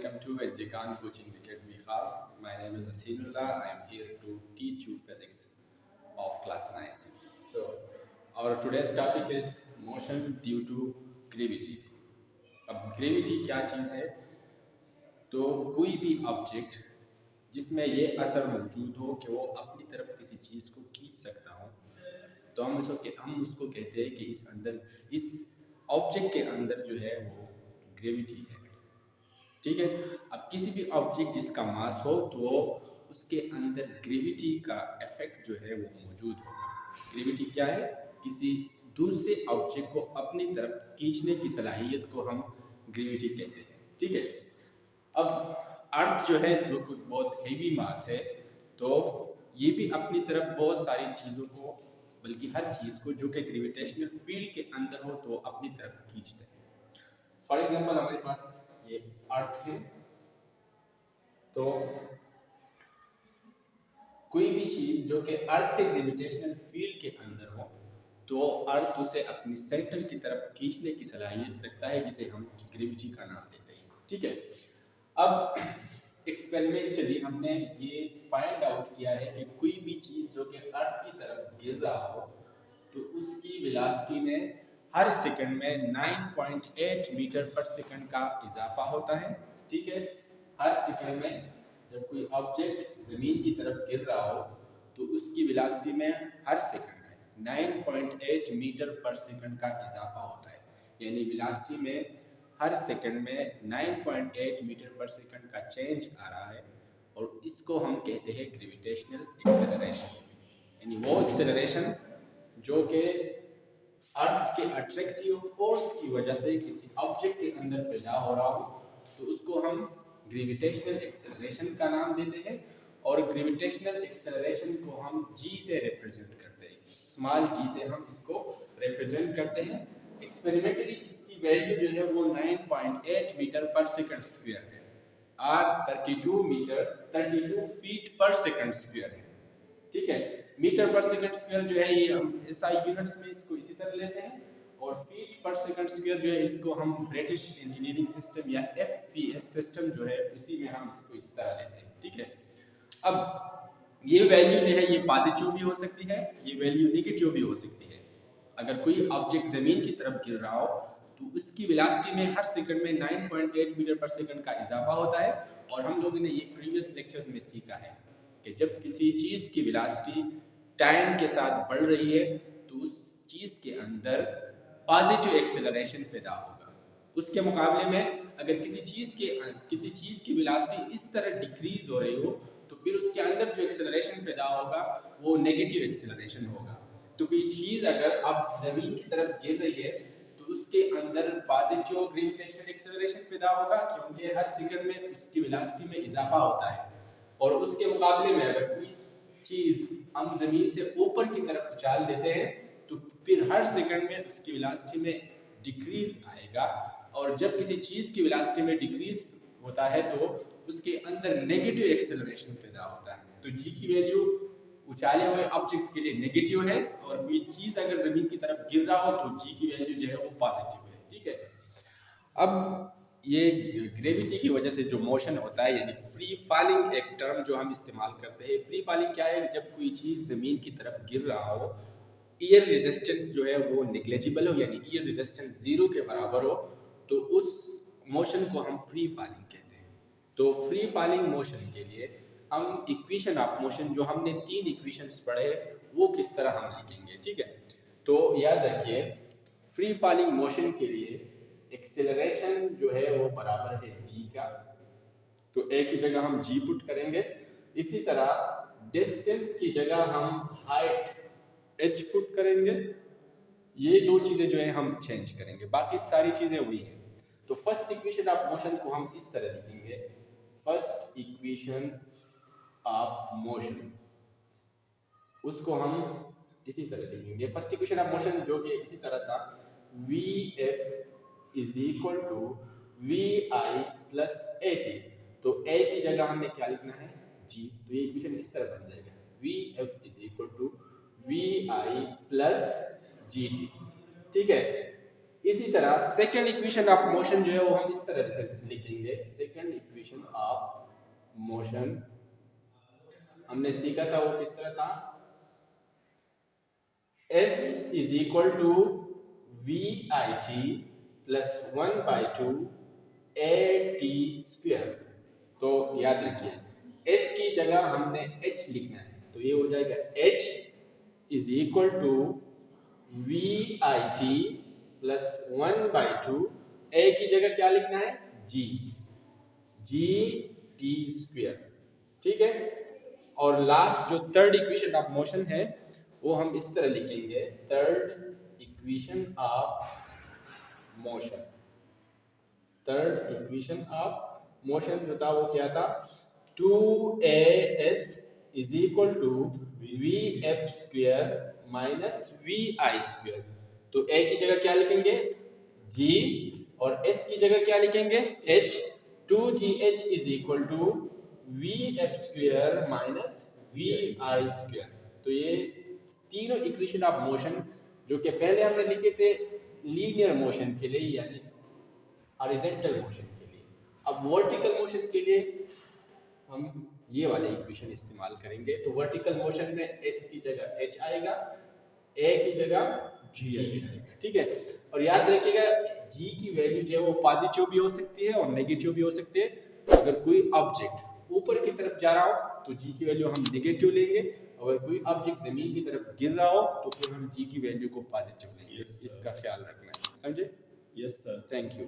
welcome to Vejikan Coaching Academy Khal. My name is Asinullah. I am here to teach you physics of class 9. So, our today's topic is motion due to gravity. अब gravity क्या चीज़ है? तो कोई भी object जिसमें ये असर मौजूद हो कि वो अपनी तरफ किसी चीज़ को खींच सकता हो, तो हम उसको कहते हैं कि इस ऑब्जेक्ट के अंदर जो है वो ग्रेविटी है। ठीक है। अब किसी भी ऑब्जेक्ट जिसका मास हो तो उसके अंदर ग्रेविटी का इफेक्ट जो है वो मौजूद होगा। ग्रेविटी क्या है? किसी दूसरे ऑब्जेक्ट को अपनी तरफ खींचने की सलाहियत को हम ग्रेविटी कहते हैं। ठीक है। अब अर्थ जो है जो बहुत हेवी मास है, तो ये भी अपनी तरफ बहुत सारी चीज़ों को, बल्कि हर चीज़ को जो कि ग्रेविटेशनल फील्ड के अंदर हो तो अपनी तरफ खींचते हैं। फॉर एग्जांपल हमारे पास ये अर्थ है, तो कोई भी चीज जो कि अर्थ के ग्रेविटेशनल फील्ड के अंदर हो तो अर्थ उसे अपनी सेंटर की तरफ खींचने की सलाहियत रखता है, जिसे हम ग्रेविटी का नाम देते हैं। ठीक है। अब एक्सपेरिमेंटली हमने ये फाइंड आउट किया है कि कोई भी चीज जो कि अर्थ की तरफ गिर रहा हो तो उसकी वेलोसिटी में हर सेकंड में 9.8 मीटर पर सेकंड का इजाफा होता है। ठीक है। हर सेकंड में जब कोई ऑब्जेक्ट जमीन की तरफ गिर रहा हो तो उसकी वेलोसिटी में हर सेकंड में 9.8 मीटर पर सेकंड का इजाफा होता है। यानी वेलोसिटी में हर सेकंड में 9.8 मीटर पर सेकंड का चेंज आ रहा है, और इसको हम कहते हैं ग्रेविटेशनल एक्सेलरेशन। यानी वो एक्सेलरेशन जो कि अर्थ के अट्रैक्टिव फोर्स की वजह से किसी ऑब्जेक्ट के अंदर पैदा हो रहा हो, तो उसको हम ग्रेविटेशनल एक्सेलरेशन का नाम देते हैं। और ग्रेविटेशनल एक्सेलरेशन को हम g से रिप्रेजेंट करते हैं। स्मॉल g से हम इसको रिप्रेजेंट करते हैं। एक्सपेरिमेंटली इसकी वैल्यू जो है वो 9.8 मीटर पर सेकंड स्क्वायर है, और 32 फीट पर सेकंड स्क्वायर है। ठीक है। मीटर पर सेकंड स्क्वायर जो है ये हम SI यूनिट्स में इसको इसी तरह लेते हैं, और फीट पर सेकंड स्क्वायर जो है इसको हम ब्रिटिश इंजीनियरिंग सिस्टम या FPS सिस्टम जो है उसी में हम इसको इस तरह लेते हैं। ठीक है। अब ये वैल्यू जो है ये पॉजिटिव भी हो सकती है, ये वैल्यू नेगेटिव भी हो सकती है। अगर कोई ऑब्जेक्ट जमीन की तरफ गिर रहा हो तो उसकी वेलोसिटी में हर सेकंड में 9.8 मीटर पर सेकंड का इजाफा होता है। और हम लोगों ने ये प्रीवियस लेक्चर्स में सीखा है कि जब किसी चीज की वेलोसिटी टाइम के साथ बढ़ रही है तो उस चीज के अंदर पॉजिटिव एक्सेलरेशन पैदा होगा। उसके मुकाबले में अगर किसी चीज की वेलोसिटी इस तरह डिक्रीज हो रही हो तो फिर उसके अंदर जो एक्सेलरेशन पैदा होगा वो नेगेटिव एक्सेलरेशन होगा। तो कोई चीज अगर अब जमीन की तरफ गिर रही है तो उसके अंदर पॉजिटिव ग्रेविटेशनल एक्सेलरेशन पैदा होगा, क्योंकि हर सेकंड में उसकी वेलोसिटी में इजाफा होता है। और उसके मुकाबले में अगर कोई चीज हम जमीन से ऊपर की तरफ उछाल देते हैं तो फिर हर सेकंड में उसकी वेलोसिटी में डिक्रीज आएगा। और जब किसी चीज की वेलोसिटी में डिक्रीज होता है तो उसके अंदर नेगेटिव एक्सेलरेशन पैदा होता है। तो जी की वैल्यू उछाले हुए ऑब्जेक्ट्स के लिए नेगेटिव है, और कोई चीज अगर जमीन की तरफ गिर रहा हो तो जी की वैल्यू जो है वो पॉजिटिव है। ठीक है। अब ये ग्रेविटी की वजह से जो मोशन होता है, यानी फ्री फॉलिंग एक टर्म जो हम इस्तेमाल करते हैं। फ्री फॉलिंग क्या है? जब कोई चीज जमीन की तरफ गिर रहा हो, ईयर रेजिस्टेंस जो है वो नेग्लेजिबल हो, यानी ईयर रेजिस्टेंस 0 के बराबर हो, तो उस मोशन को हम फ्री फॉलिंग कहते हैं। तो फ्री फॉलिंग मोशन के लिए हम इक्वेशन ऑफ मोशन जो हमने 3 इक्वेशंस पढ़े वो किस तरह हम लिखेंगे। ठीक है। तो याद रखिए, फ्री फॉलिंग मोशन के लिए एक्सेलरेशन जो है वो बराबर है g का, तो एक ही जगह हम g पुट करेंगे। इसी तरह डिस्टेंस की जगह हम हाइट h पुट करेंगे। ये दो चीजें जो है हम चेंज करेंगे, बाकी सारी चीजें वही हैं। तो फर्स्ट इक्वेशन ऑफ मोशन को हम इस तरह लिखेंगे, फर्स्ट इक्वेशन ऑफ मोशन, उसको हम इसी तरह लिखेंगे। फर्स्ट इक्वेशन ऑफ मोशन जो कि इसी तरह था, Vf is equal to Vi plus At। तो A की जगह हमने क्या लिखना है? G। तो ये इक्वेशन इस तरह बन जाएगा, Vf is equal to Vi plus Gt। ठीक है। इसी तरह सेकंड इक्वेशन ऑफ मोशन जो है वो हम इस तरह लिखेंगे। सेकंड इक्वेशन ऑफ मोशन हमने सीखा था वो किस तरह था, S is equal to V I T plus 1/2 AT square. तो याद रखिए S की जगह हमने H लिखना है, तो ये हो जाएगा H is equal to V I T plus 1/2 A की जगह क्या लिखना है, G टी स्क्वायर। ठीक है। और लास्ट जो थर्ड इक्वेशन ऑफ मोशन है वो हम इस तरह लिखेंगे, third equation of motion. Third equation of motion जो था वो क्या था, 2as is equal to V F square minus V I square. तो a की जगह क्या लिखेंगे, g, और s की जगह क्या लिखेंगे, h। 2gh is equal to V F square minus V I square. तो ये तीनों इक्वेशन ऑफ मोशन जो कि पहले हमने लिखे थे लीनियर मोशन के लिए यानी हॉरिजॉन्टल मोशन के लिए, अब वर्टिकल मोशन के लिए हम ये वाले इक्वेशन इस्तेमाल करेंगे। तो वर्टिकल मोशन में s की जगह h आएगा, a की जगह g आएगा। ठीक है। और याद रखिएगा g की वैल्यू जो है वो पॉजिटिव भी हो सकती है और नेगेटिव भी हो सकती है। अगर कोई ऑब्जेक्ट ऊपर की तरफ जा रहा हो तो g की वैल्यू हम नेगेटिव लेंगे, अगर कोई ऑब्जेक्ट जमीन की तरफ गिर रहा हो तो फिर हम g की वैल्यू को पॉजिटिव लेंगे। इसका ख्याल रखना है, समझे? Yes sir, thank you.